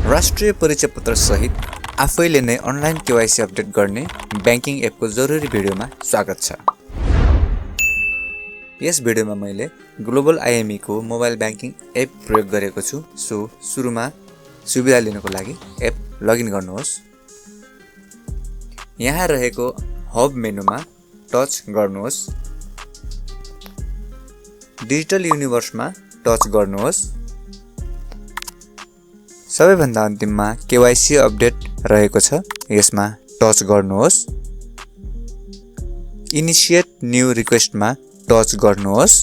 राष्ट्रिय परिचय पत्र सहित आफैले नै अनलाइन केवाइसी अपडेट गर्ने ब्याङ्किङ एपको जरुरी भिडियोमा स्वागत छ। यस भिडियोमा मैले ग्लोबल आइएमई को मोबाइल ब्याङ्किङ एप प्रयोग गरेको छु। सो सुरुमा सुविधा लिनको लागि एप लगइन गर्नुहोस्। यहाँ रहेको हब मेनुमा टच गर्नुहोस्। डिजिटल युनिभर्समा टच गर्नुहोस्। सबैभन्दा अन्तिममा केवाइसी अपडेट रहेको छ, यसमा टच गर्नुहोस्। इनिसिएट न्यू रिक्वेस्टमा टच गर्नुहोस्।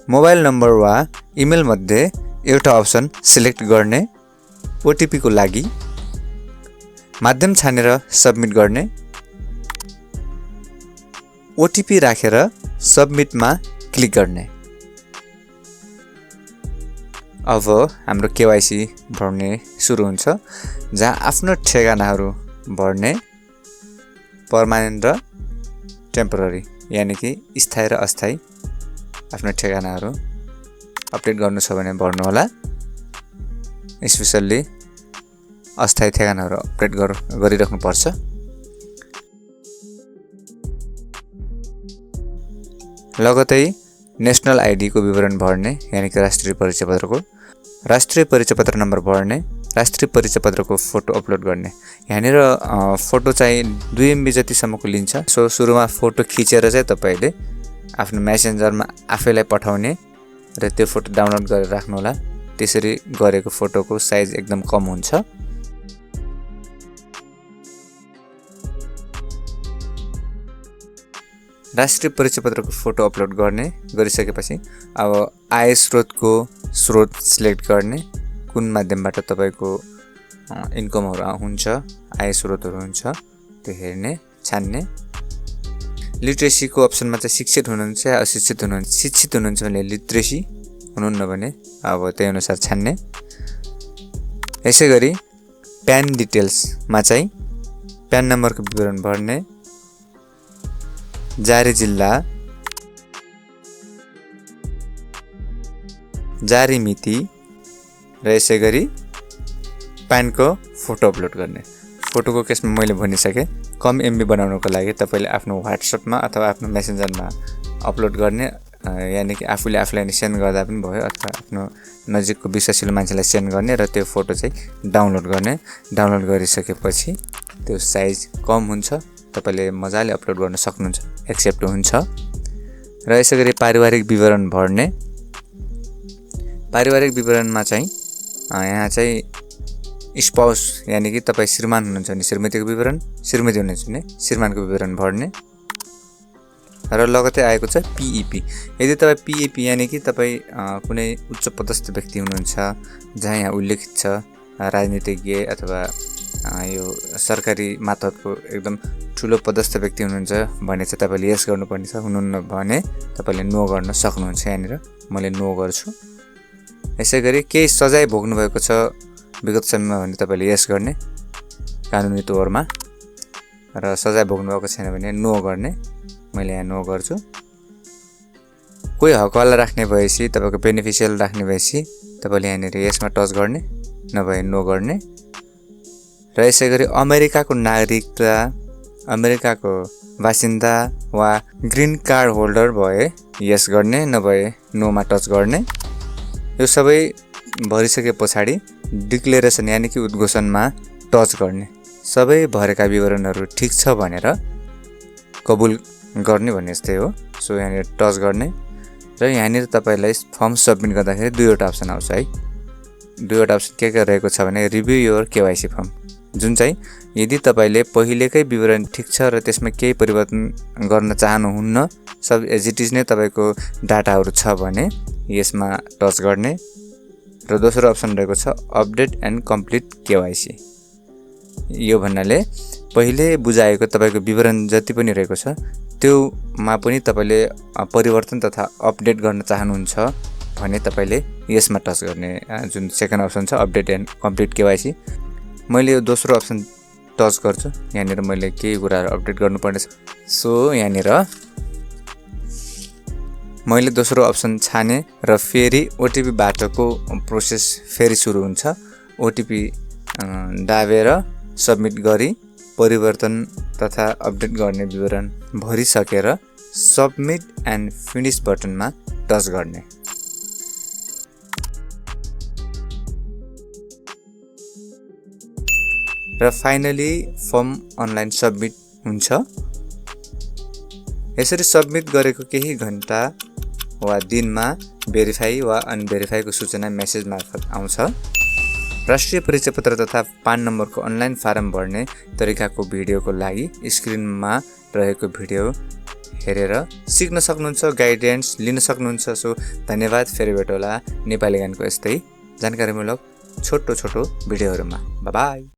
मोबाइल नम्बर वा इमेल मध्ये एउटा अप्सन सिलेक्ट गर्ने, ओटिपी को लागि माध्यम छानेर सबमिट गर्ने, ओटिपी राखेर सबमिटमा क्लिक गर्ने। अब हाम्रो केवाइसी भर्ने सुरु हुन्छ, जहाँ आफ्नो ठेगानाहरू भर्ने पर्मानेन्ट र टेम्पोररी यानि कि स्थायी र अस्थायी आफ्नो ठेगानाहरू अपडेट गर्नु छ भने भर्नुहोला। स्पेसल्ली अस्थायी ठेगानाहरू अपडेट गरिराख्नुपर्छ। लगतै नेसनल आइडी को विवरण भर्ने यानि कि राष्ट्रिय परिचय पत्रको, राष्ट्रिय परिचय पत्र नम्बर भर्ने, राष्ट्रिय परिचय पत्रको फोटो अपलोड गर्ने। यहाँनिर फोटो चाहिँ 2 MB जतिसम्मको लिन्छ। सो सुरुमा फोटो खिचेर चाहिँ तपाईले आफ्नो मेसेन्जरमा आफैलाई पठाउने र त्यो फोटो डाउनलोड गरेर राख्नुहोला। त्यसरी गरेको फोटोको साइज एकदम कम हुन्छ। राष्ट्रिय परिचय पत्रको फोटो अपलोड गरिसकेपछि अब आय स्रोतको स्रोत सिलेक्ट गर्ने, कुन माध्यमबाट तपाईको इन्कमहरु हुन्छ, आय स्रोतहरु हुन्छ त्यो हेर्ने, छान्ने। लिटरेसीको अप्सनमा चाहिँ शिक्षित हुनुहुन्छ या अशिक्षित हुनुहुन्छ। शिक्षित हुनुहुन्छ भने लिटरेसी, हुनुहुन्न भने अब त्यही अनुसार छान्ने। यसैगरी प्यान डिटेल्समा चाहिँ प्यान नम्बरको विवरण भर्ने, जारी जिल्ला, जारी मिति र यसैगरी प्यानको फोटो अपलोड गर्ने। फोटोको केसमा मैले भनिसकेँ, कम MB बनाउनको लागि तपाईले आफ्नो व्हाट्सएपमा अथवा आफ्नो मेसेन्जरमा अपलोड गर्ने, यानि कि आफूले आफूलाई सेन्ड गर्दा पनि भयो अथवा आफ्नो नजिकको विश्वासिलो मान्छेलाई सेन्ड गर्ने र त्यो फोटो चाहिँ डाउनलोड गर्ने। डाउनलोड गरिसकेपछि त्यो साइज कम हुन्छ, तपाईले मजाले अपलोड गर्न सक्नुहुन्छ, एक्सेप्ट हुन्छ। र यसैगरी पारिवारिक विवरण भर्ने। पारिवारिक विवरणमा चाहिँ यहाँ चाहिँ स्पाउस यानि कि तपाई श्रीमान हुनुहुन्छ भने श्रीमतीको विवरण, श्रीमती हुनुहुन्छ भने श्रीमानको विवरण भर्ने। र लगतै आएको छ PEP। यदि तपाई PEP यानि कि तपाई कुनै उच्च पदस्थ व्यक्ति हुनुहुन्छ, जहाँ यहाँ उल्लेखित छ राजनीतिज्ञ अथवा यो सरकारी मातहतको एकदम ठुलो पदस्थ व्यक्ति हुनुहुन्छ भने चाहिँ तपाईले यस गर्नुपर्ने छ। हुनुहुन्न भने तपाईले नो गर्न सक्नुहुन्छ। यहाँनिर मैले नो गर्छु। यसैगरी केही सजाय भोग्नु भएको छ विगत समयमा भने तपाईले यस गर्ने कानुनी तौरमा, र सजाय भोग्नु भएको छैन भने नो गर्ने। मैले यहाँ नो गर्छु। कोही हकवाला राख्ने भएपछि, तपाईको बेनिफिसियल राख्ने भएपछि तपाईले यहाँनिर यसमा टच गर्ने, नभए नो गर्ने। र यसैगरी अमेरिकाको नागरिकता, अमेरिकाको बासिन्दा वा ग्रीन कार्ड होल्डर भए यस गर्ने, नभए नोमा टच गर्ने। यो सबै भरिसके पछाडि डिक्लेरेसन यानि कि उद्घोषणमा टच गर्ने। सबै भरेका विवरणहरू ठिक छ भनेर कबुल गर्ने भन्ने जस्तै हो। सो यहाँनिर टच गर्ने र यहाँनिर तपाईलाई फर्म सबमिट गर्दाखेरि 2वटा अप्सन आउँछ है। 2वटा अप्सन के रहेको छ भने रिभ्यू योर केवाइसी फर्म, जुन चाहिँ यदि तपाईले पहिलेकै विवरण ठिक छ र त्यसमा केही परिवर्तन गर्न चाहनुहुन्न, सब एज इट इज नै तपाईको डाटाहरू छ भने यसमा टच गर्ने। र दोस्रो अप्सन रहेको छ अपडेट एन्ड कम्प्लिट केवाइसी। यो भन्नाले पहिले बुझाएको तपाईको विवरण जति पनि रहेको छ त्योमा पनि तपाईले परिवर्तन तथा अपडेट गर्न चाहनुहुन्छ भने तपाईले यसमा टच गर्ने, जुन सेकेन्ड अप्सन छ अपडेट एन्ड कम्प्लिट केवाइसी। मैले यो दोस्रो अप्सन टच गर्छु। यहाँनिर मैले केही कुराहरू अपडेट गर्नुपर्ने छ। सो यहाँनिर मैले दोस्रो अप्सन छाने र फेरि ओटिपी बाटोको प्रोसेस फेरि सुरु हुन्छ। ओटिपी दाबेर सबमिट गरी परिवर्तन तथा अपडेट गर्ने विवरण भरिसकेर सबमिट एन्ड फिनिश बटनमा टच गर्ने। र फाइनली फर्म अनलाइन सबमिट हुन्छ। यसरी सबमिट गरेको केही घण्टा वा दिनमा भेरिफाई वा अनभेरिफाईको सूचना मेसेज मार्फत आउँछ। राष्ट्रिय परिचय पत्र तथा पान नम्बरको अनलाइन फारम भर्ने तरिकाको भिडियोको लागि स्क्रिनमा रहेको भिडियो हेरेर सिक्न सक्नुहुन्छ, गाइडेन्स लिन सक्नुहुन्छ। सो धन्यवाद। फेरि भेटौँला नेपाली ज्ञानको यस्तै जानकारीमूलक छोटो भिडियोहरूमा। Bye bye.